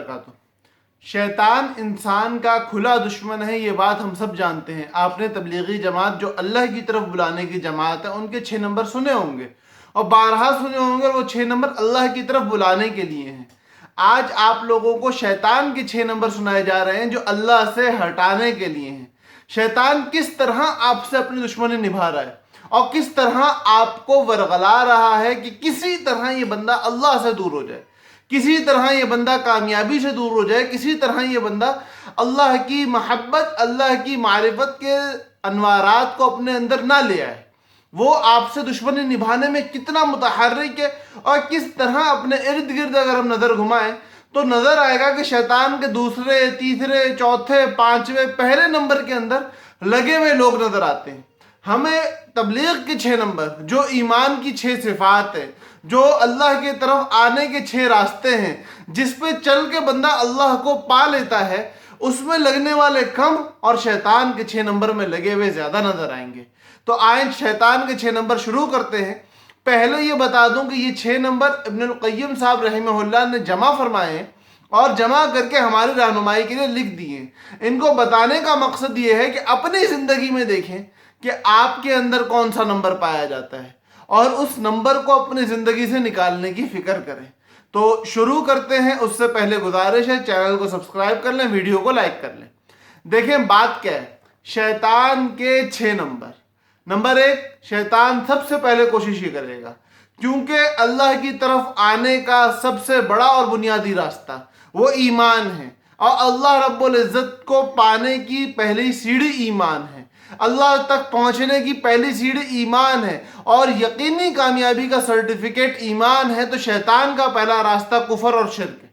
وبرکاتہ۔ شیطان انسان کا کھلا دشمن ہے، یہ بات ہم سب جانتے ہیں۔ آپ نے تبلیغی جماعت جو اللہ کی طرف بلانے کی جماعت ہے ان کے 6 نمبر سنے ہوں گے اور بارہا سنے ہوں گے، اور وہ 6 نمبر اللہ کی طرف بلانے کے لیے ہیں۔ آج آپ لوگوں کو شیطان کے 6 نمبر سنائے جا رہے ہیں جو اللہ سے ہٹانے کے لیے ہیں۔ شیطان کس طرح آپ سے اپنی دشمنی نبھا رہا ہے اور کس طرح آپ کو ورغلا رہا ہے کہ کسی طرح یہ بندہ اللہ سے دور ہو جائے، کسی طرح یہ بندہ کامیابی سے دور ہو جائے، کسی طرح یہ بندہ اللہ کی محبت، اللہ کی معرفت کے انوارات کو اپنے اندر نہ لے آئے۔ وہ آپ سے دشمنی نبھانے میں کتنا متحرک ہے، اور کس طرح اپنے ارد گرد اگر ہم نظر گھمائیں تو نظر آئے گا کہ شیطان کے دوسرے، تیسرے، چوتھے، پانچویں، پہلے نمبر کے اندر لگے ہوئے لوگ نظر آتے ہیں۔ ہمیں تبلیغ کے 6 نمبر، جو ایمان کی 6 صفات ہیں، جو اللہ کی طرف آنے کے 6 راستے ہیں، جس پہ چل کے بندہ اللہ کو پا لیتا ہے، اس میں لگنے والے کم اور شیطان کے 6 نمبر میں لگے ہوئے زیادہ نظر آئیں گے۔ تو آئیں شیطان کے 6 نمبر شروع کرتے ہیں۔ پہلے یہ بتا دوں کہ یہ 6 نمبر ابن القیم صاحب رحمہ اللہ نے جمع فرمائے ہیں اور جمع کر کے ہماری رہنمائی کے لیے لکھ دیے ہیں۔ ان کو بتانے کا مقصد یہ ہے کہ اپنی زندگی میں دیکھیں کہ آپ کے اندر کون سا نمبر پایا جاتا ہے اور اس نمبر کو اپنی زندگی سے نکالنے کی فکر کریں۔ تو شروع کرتے ہیں۔ اس سے پہلے گزارش ہے چینل کو سبسکرائب کر لیں، ویڈیو کو لائک کر لیں۔ دیکھیں بات کیا ہے، شیطان کے 6 نمبر۔ نمبر 1، شیطان سب سے پہلے کوشش یہ کرے گا، کیونکہ اللہ کی طرف آنے کا سب سے بڑا اور بنیادی راستہ وہ ایمان ہے، اور اللہ رب العزت کو پانے کی پہلی سیڑھی ایمان ہے، اللہ تک پہنچنے کی پہلی سیڑھی ایمان ہے، اور یقینی کامیابی کا سرٹیفکیٹ ایمان ہے۔ تو شیطان کا پہلا راستہ کفر اور شرک ہے۔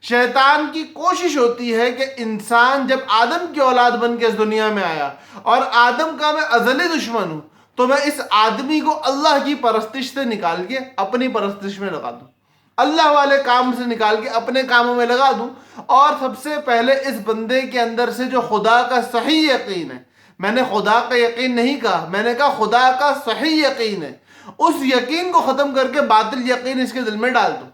شیطان کی کوشش ہوتی ہے کہ انسان جب آدم کی اولاد بن کے اس دنیا میں آیا اور آدم کا میں ازلی دشمن ہوں، تو میں اس آدمی کو اللہ کی پرستش سے نکال کے اپنی پرستش میں لگا دوں، اللہ والے کام سے نکال کے اپنے کاموں میں لگا دوں، اور سب سے پہلے اس بندے کے اندر سے جو خدا کا صحیح یقین ہے، میں نے خدا کا یقین نہیں کہا، میں نے کہا خدا کا صحیح یقین ہے، اس یقین کو ختم کر کے باطل یقین اس کے دل میں ڈال دوں،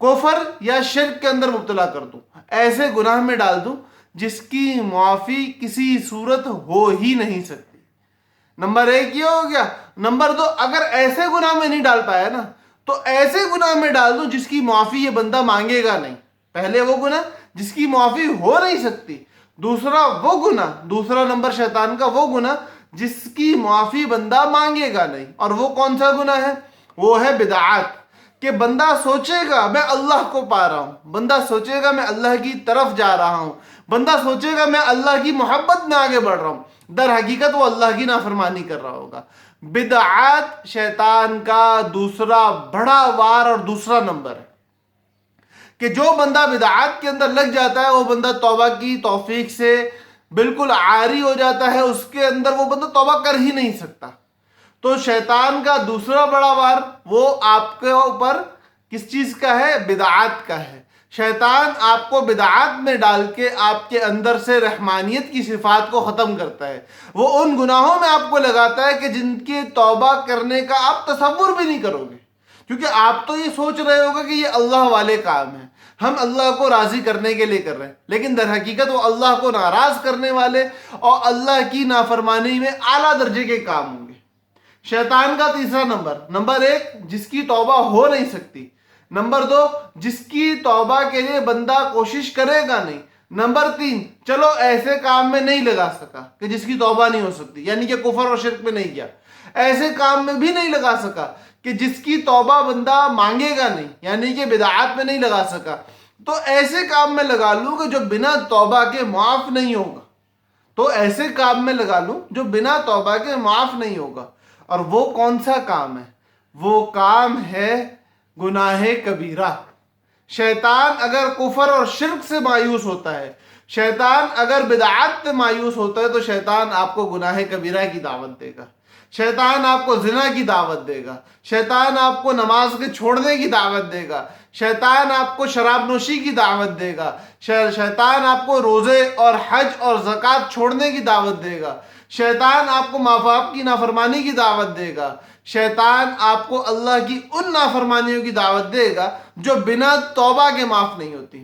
کفر یا شرک کے اندر مبتلا کر دوں، ایسے گناہ میں ڈال دوں جس کی معافی کسی صورت ہو ہی نہیں سکتی۔ نمبر 1 یہ ہو گیا۔ نمبر 2، اگر ایسے گناہ میں نہیں ڈال پایا نا، تو ایسے گناہ میں ڈال دوں جس کی معافی یہ بندہ مانگے گا نہیں۔ پہلے وہ گناہ جس کی معافی ہو نہیں سکتی، دوسرا وہ گناہ، دوسرا نمبر شیطان کا وہ گناہ جس کی معافی بندہ مانگے گا نہیں۔ اور وہ کون سا گناہ ہے؟ وہ ہے بدعات، کہ بندہ سوچے گا میں اللہ کو پا رہا ہوں، بندہ سوچے گا میں اللہ کی طرف جا رہا ہوں، بندہ سوچے گا میں اللہ کی محبت میں آگے بڑھ رہا ہوں، در حقیقت وہ اللہ کی نافرمانی کر رہا ہوگا۔ بدعات شیطان کا دوسرا بڑا وار اور دوسرا نمبر ہے، کہ جو بندہ بدعات کے اندر لگ جاتا ہے وہ بندہ توبہ کی توفیق سے بالکل عاری ہو جاتا ہے، اس کے اندر وہ بندہ توبہ کر ہی نہیں سکتا۔ تو شیطان کا دوسرا بڑا وار وہ آپ کے اوپر کس چیز کا ہے؟ بدعات کا ہے۔ شیطان آپ کو بدعات میں ڈال کے آپ کے اندر سے رحمانیت کی صفات کو ختم کرتا ہے، وہ ان گناہوں میں آپ کو لگاتا ہے کہ جن کی توبہ کرنے کا آپ تصور بھی نہیں کرو گے، کیونکہ آپ تو یہ سوچ رہے ہوگا کہ یہ اللہ والے کام ہیں، ہم اللہ کو راضی کرنے کے لیے کر رہے ہیں، لیکن در حقیقت وہ اللہ کو ناراض کرنے والے اور اللہ کی نافرمانی میں اعلیٰ درجے کے کام ہوں گے۔ شیطان کا تیسرا نمبر، نمبر 1 جس کی توبہ ہو نہیں سکتی، نمبر 2 جس کی توبہ کے لیے بندہ کوشش کرے گا نہیں، نمبر 3 چلو ایسے کام میں نہیں لگا سکا کہ جس کی توبہ نہیں ہو سکتی، یعنی کہ کفر اور شرک میں نہیں کیا، ایسے کام میں بھی نہیں لگا سکا کہ جس کی توبہ بندہ مانگے گا نہیں، یعنی کہ بدعات میں نہیں لگا سکا، تو ایسے کام میں لگا لوں کہ جو بنا توبہ کے معاف نہیں ہوگا، تو ایسے کام میں لگا لوں جو بنا توبہ کے معاف نہیں ہوگا۔ اور وہ کون سا کام ہے؟ وہ کام ہے گناہ کبیرہ۔ شیطان اگر کفر اور شرک سے مایوس ہوتا ہے، شیطان اگر بدعات سے مایوس ہوتا ہے، تو شیطان آپ کو گناہ کبیرہ کی دعوت دے گا، شیطان آپ کو زنا کی دعوت دے گا، شیطان آپ کو نماز کے چھوڑنے کی دعوت دے گا، شیطان آپ کو شراب نوشی کی دعوت دے گا، شیطان آپ کو روزے اور حج اور زکوٰۃ چھوڑنے کی دعوت دے گا، شیطان آپ کو ماں باپ کی نافرمانی کی دعوت دے گا، شیطان آپ کو اللہ کی ان نافرمانیوں کی دعوت دے گا جو بنا توبہ کے معاف نہیں ہوتی۔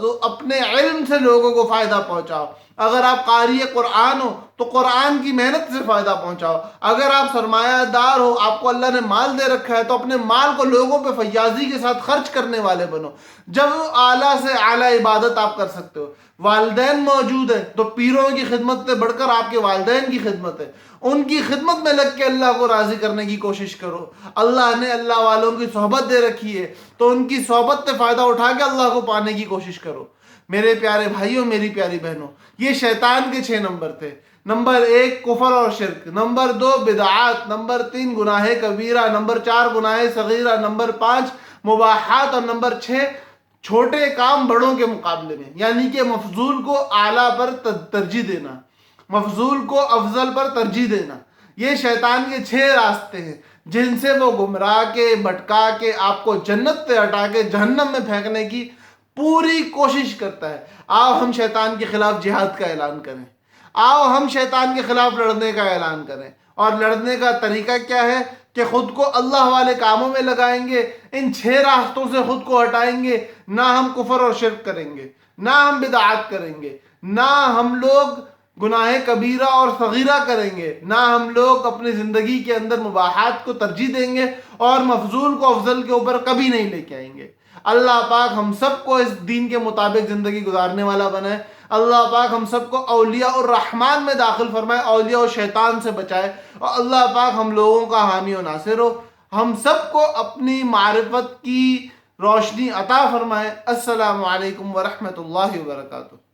تو اپنے علم سے لوگوں کو فائدہ پہنچاؤ. اگر آپ قاری قرآن ہو تو قرآن کی محنت سے فائدہ پہنچاؤ. اگر آپ سرمایہ دار ہو، آپ کو اللہ نے مال دے رکھا ہے، تو اپنے مال کو لوگوں پہ فیاضی کے ساتھ خرچ کرنے والے بنو. جب اعلیٰ سے اعلیٰ عبادت آپ کر سکتے ہو. والدین موجود ہیں تو پیروں کی خدمت سے بڑھ کر آپ کے والدین کی خدمت ہے. ان کی خدمت میں لگ کے اللہ کو راضی کرنے کی کوشش کرو. اللہ نے اللہ والوں کی صحبت دے رکھی ہے تو ان کی صحبت سے فائدہ اٹھا کے اللہ کو پانے کی کوشش کرو. میرے پیارے بھائیوں، میری پیاری بہنوں، یہ شیطان کے 6 نمبر تھے. نمبر 1 کفر اور شرک، نمبر 2 بدعات، نمبر 3 گناہ کبیرہ، نمبر 4 گناہ صغیرہ، نمبر 5 مباحات، اور نمبر 6 چھوٹے کام بڑوں کے مقابلے میں، یعنی کہ مفضول کو اعلیٰ پر ترجیح دینا، مفضول کو افضل پر ترجیح دینا. یہ شیطان کے 6 راستے ہیں جن سے وہ گمراہ کے، بھٹکا کے، آپ کو جنت سے ہٹا کے جہنم میں پھینکنے کی پوری کوشش کرتا ہے. آؤ ہم شیطان کے خلاف جہاد کا اعلان کریں. آؤ ہم شیطان کے خلاف لڑنے کا اعلان کریں. اور لڑنے کا طریقہ کیا ہے کہ خود کو اللہ والے کاموں میں لگائیں گے، ان 6 راستوں سے خود کو ہٹائیں گے. نہ ہم کفر اور شرک کریں گے، نہ ہم بدعات کریں گے، نہ ہم لوگ گناہ کبیرہ اور صغیرہ کریں گے، نہ ہم لوگ اپنی زندگی کے اندر مباحات کو ترجیح دیں گے، اور مفضول کو افضل کے اوپر کبھی نہیں لے کے آئیں گے. اللہ پاک ہم سب کو اس دین کے مطابق زندگی گزارنے والا بنائے. اللہ پاک ہم سب کو اولیاء الرحمن میں داخل فرمائے، اولیاء و شیطان سے بچائے، اور اللہ پاک ہم لوگوں کا حامی و ناصر ہو. ہم سب کو اپنی معرفت کی روشنی عطا فرمائے. السلام علیکم ورحمۃ اللہ وبرکاتہ.